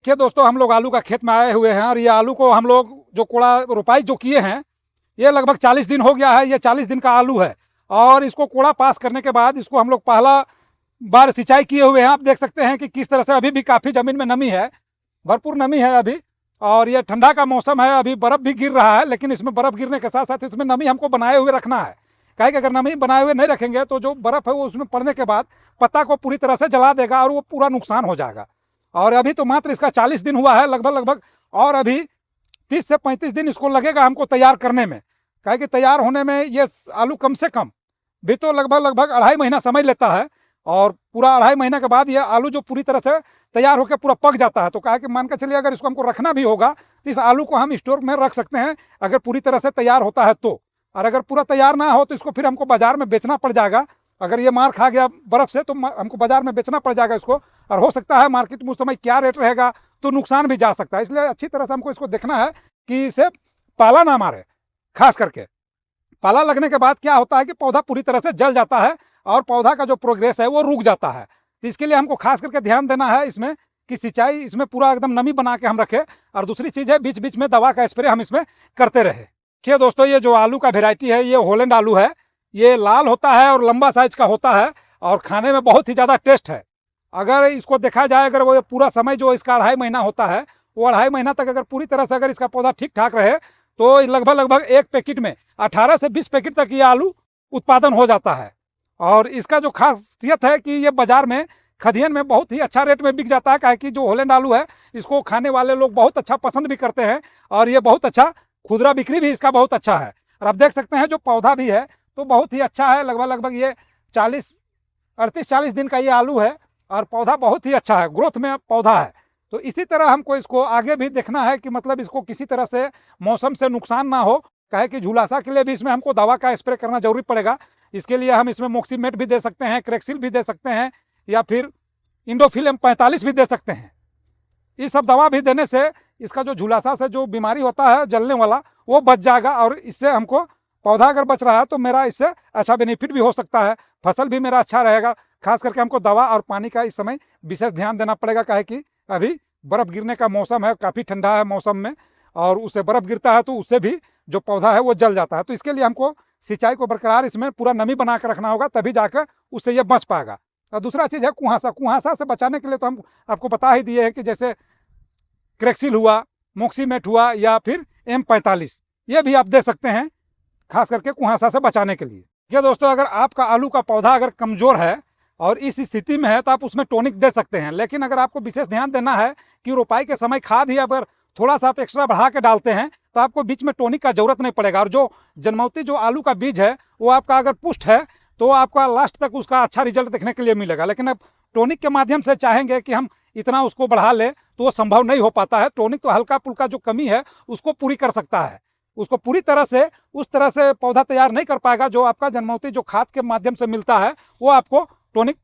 देखिए दोस्तों, हम लोग आलू का खेत में आए हुए हैं और ये आलू को हम लोग जो कोड़ा रोपाई जो किए हैं, ये लगभग 40 दिन हो गया है। ये 40 दिन का आलू है और इसको कोड़ा पास करने के बाद इसको हम लोग पहला बार सिंचाई किए हुए हैं। आप देख सकते हैं कि किस तरह से अभी भी काफ़ी ज़मीन में नमी है, भरपूर नमी है अभी। और ये ठंडा का मौसम है, अभी बर्फ़ भी गिर रहा है, लेकिन इसमें बर्फ़ गिरने के साथ साथ इसमें नमी हमको बनाए हुए रखना है। काहे कि अगर नमी बनाए हुए नहीं रखेंगे तो जो बर्फ़ है वो उसमें पड़ने के बाद पत्ता को पूरी तरह से जला देगा और वो पूरा नुकसान हो जाएगा। और अभी तो मात्र इसका 40 दिन हुआ है लगभग, और अभी 30 से 35 दिन इसको लगेगा हमको तैयार करने में। काहे कि तैयार होने में ये आलू कम से कम भी तो लगभग 2.5 महीना समय लेता है। और पूरा 2.5 महीने के बाद ये आलू जो पूरी तरह से तैयार होकर पूरा पक जाता है। तो कहा कि मान के चलिए, अगर इसको हमको रखना भी होगा तो इस आलू को हम स्टोर में रख सकते हैं, अगर पूरी तरह से तैयार होता है तो। और अगर पूरा तैयार ना हो तो इसको फिर हमको बाजार में बेचना पड़ जाएगा। अगर ये मार खा गया बर्फ़ से तो हमको बाजार में बेचना पड़ जाएगा इसको, और हो सकता है मार्केट में उस समय क्या रेट रहेगा तो नुकसान भी जा सकता है। इसलिए अच्छी तरह से हमको इसको देखना है कि इसे पाला ना मारे। खास करके पाला लगने के बाद क्या होता है कि पौधा पूरी तरह से जल जाता है और पौधा का जो प्रोग्रेस है वो रुक जाता है। तो इसके लिए हमको खास करके ध्यान देना है इसमें कि सिंचाई इसमें पूरा एकदम नमी बना के हम रखें। और दूसरी चीज़ है, बीच बीच में दवा का स्प्रे हम इसमें करते रहे। देखिए दोस्तों, ये जो आलू का वेराइटी है ये हॉलैंड आलू है। ये लाल होता है और लंबा साइज का होता है और खाने में बहुत ही ज़्यादा टेस्ट है। अगर इसको देखा जाए, अगर वो पूरा समय जो इसका 2.5 महीना होता है, वो 2.5 महीना तक अगर पूरी तरह से अगर इसका पौधा ठीक ठाक रहे तो लगभग एक पैकेट में 18 से 20 पैकेट तक ये आलू उत्पादन हो जाता है। और इसका जो खासियत है कि ये बाजार में खदियन में बहुत ही अच्छा रेट में बिक जाता है। काहे कि जो हॉलैंड आलू है इसको खाने वाले लोग बहुत अच्छा पसंद भी करते हैं और ये बहुत अच्छा खुदरा बिक्री भी इसका बहुत अच्छा है। और आप देख सकते हैं जो पौधा भी है तो बहुत ही अच्छा है। लगभग ये 38-40 दिन का ये आलू है और पौधा बहुत ही अच्छा है, ग्रोथ में पौधा है। तो इसी तरह हमको इसको आगे भी देखना है कि मतलब इसको किसी तरह से मौसम से नुकसान ना हो। काहे कि झुलासा के लिए भी इसमें हमको दवा का स्प्रे करना जरूरी पड़ेगा। इसके लिए हम इसमें मोक्सीमेट भी दे सकते हैं, क्रेक्सिल भी दे सकते हैं, या फिर इंडोफिल 45 भी दे सकते हैं। ये सब दवा भी देने से इसका जो झुलासा से जो बीमारी होता है जलने वाला वो बच जाएगा। और इससे हमको पौधा अगर बच रहा है तो मेरा इससे अच्छा बेनिफिट भी हो सकता है, फसल भी मेरा अच्छा रहेगा। खास करके हमको दवा और पानी का इस समय विशेष ध्यान देना पड़ेगा। काहे कि अभी बर्फ़ गिरने का मौसम है, काफ़ी ठंडा है मौसम में, और उससे बर्फ़ गिरता है तो उससे भी जो पौधा है वो जल जाता है। तो इसके लिए हमको सिंचाई को बरकरार इसमें पूरा नमी बना कर रखना होगा, तभी जाकर उससे ये बच पाएगा। और दूसरा चीज़ है कुहासा से बचाने के लिए तो हम आपको बता ही दिए हैं कि जैसे क्रेक्सिल हुआ, मोक्सीमेट हुआ, या फिर M45 ये भी आप दे सकते हैं, खास करके कुहासा से बचाने के लिए। ये दोस्तों, अगर आपका आलू का पौधा अगर कमज़ोर है और इस स्थिति में है तो आप उसमें टॉनिक दे सकते हैं। लेकिन अगर आपको विशेष ध्यान देना है कि रोपाई के समय खाद ही अगर थोड़ा सा आप एक्स्ट्रा बढ़ा के डालते हैं तो आपको बीच में टॉनिक का जरूरत नहीं पड़ेगा। और जो जन्मौती जो आलू का बीज है वो आपका अगर पुष्ट है तो आपका लास्ट तक उसका अच्छा रिजल्ट देखने के लिए मिलेगा। लेकिन अब टॉनिक के माध्यम से चाहेंगे कि हम इतना उसको बढ़ा लें तो वो संभव नहीं हो पाता है। टॉनिक तो हल्का पुल्का जो कमी है उसको पूरी कर सकता है, उसको पूरी तरह से उस तरह से पौधा तैयार नहीं कर पाएगा। जो आपका जन्मौती जो खाद के माध्यम से मिलता है वो आपको टॉनिक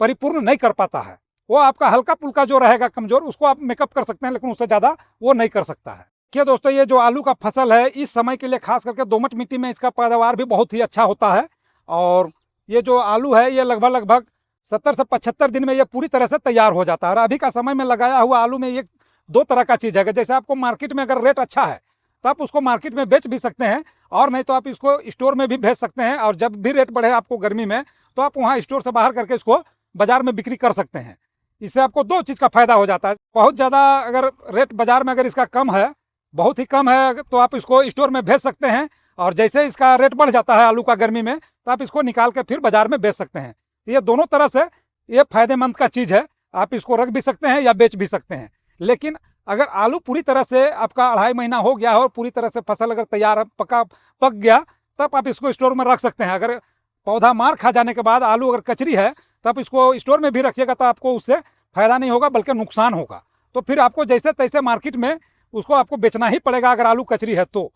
परिपूर्ण नहीं कर पाता है। वो आपका हल्का पुल्का जो रहेगा कमजोर उसको आप मेकअप कर सकते हैं, लेकिन उससे ज़्यादा वो नहीं कर सकता है। क्या दोस्तों, ये जो आलू का फसल है इस समय के लिए खास करके दोमट मिट्टी में इसका पैदावार भी बहुत ही अच्छा होता है। और ये जो आलू है ये लगभग 70 से 75 दिन में ये पूरी तरह से तैयार हो जाता है। और अभी का समय में लगाया हुआ आलू में ये दो तरह का चीज़ है कि जैसे आपको मार्केट में अगर रेट अच्छा है तो आप उसको मार्केट में बेच भी सकते हैं, और नहीं तो आप इसको स्टोर में भी भेज सकते हैं। और जब भी रेट बढ़े आपको गर्मी में तो आप वहाँ स्टोर से बाहर करके इसको बाजार में बिक्री कर सकते हैं। इससे आपको दो चीज़ का फायदा हो जाता है। बहुत ज़्यादा अगर रेट बाजार में अगर इसका कम है, बहुत ही कम है, तो आप इसको स्टोर में भेज सकते हैं। और जैसे इसका रेट बढ़ जाता है आलू का गर्मी में तो आप इसको निकाल के फिर बाजार में बेच सकते हैं। तो ये दोनों तरह से ये फायदेमंद का चीज़ है। आप इसको रख भी सकते हैं या बेच भी सकते हैं। लेकिन अगर आलू पूरी तरह से आपका 2.5 महीना हो गया हो और पूरी तरह से फसल अगर तैयार पक गया तब आप इसको स्टोर में रख सकते हैं। अगर पौधा मार खा जाने के बाद आलू अगर कचरी है तो आप इसको स्टोर में भी रखिएगा तो आपको उससे फ़ायदा नहीं होगा बल्कि नुकसान होगा। तो फिर आपको जैसे तैसे मार्केट में उसको आपको बेचना ही पड़ेगा अगर आलू कचरी है तो।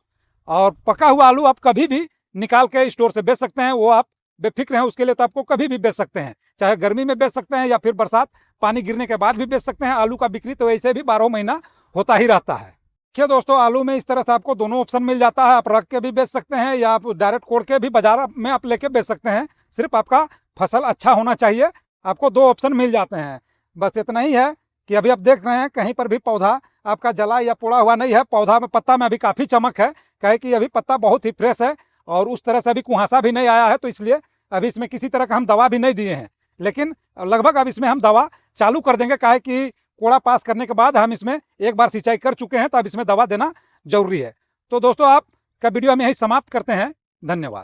और पका हुआ आलू आप कभी भी निकाल के स्टोर से बेच सकते हैं, वो आप बेफिक्र हैं उसके लिए, तो आपको कभी भी बेच सकते हैं, चाहे गर्मी में बेच सकते हैं या फिर बरसात पानी गिरने के बाद भी बेच सकते हैं। आलू का बिक्री तो ऐसे भी 12 महीना होता ही रहता है। क्या दोस्तों, आलू में इस तरह से आपको दोनों ऑप्शन मिल जाता है, आप रख के भी बेच सकते हैं या आप डायरेक्ट कोड़ के भी बाजार में आप लेके बेच सकते हैं। सिर्फ आपका फसल अच्छा होना चाहिए, आपको दो ऑप्शन मिल जाते हैं। बस इतना ही है कि अभी आप देख रहे हैं कहीं पर भी पौधा आपका जला या पोड़ा हुआ नहीं है। पौधा में पत्ता में अभी काफ़ी चमक है, कहे कि अभी पत्ता बहुत ही फ्रेश है और उस तरह से अभी कुहासा भी नहीं आया है। तो इसलिए अभी इसमें किसी तरह का हम दवा भी नहीं दिए हैं, लेकिन लगभग अब इसमें हम दवा चालू कर देंगे, काहे कि कोड़ा पास करने के बाद हम इसमें एक बार सिंचाई कर चुके हैं, तो अब इसमें दवा देना जरूरी है। तो दोस्तों, आपका वीडियो हम यहीं समाप्त करते हैं। धन्यवाद।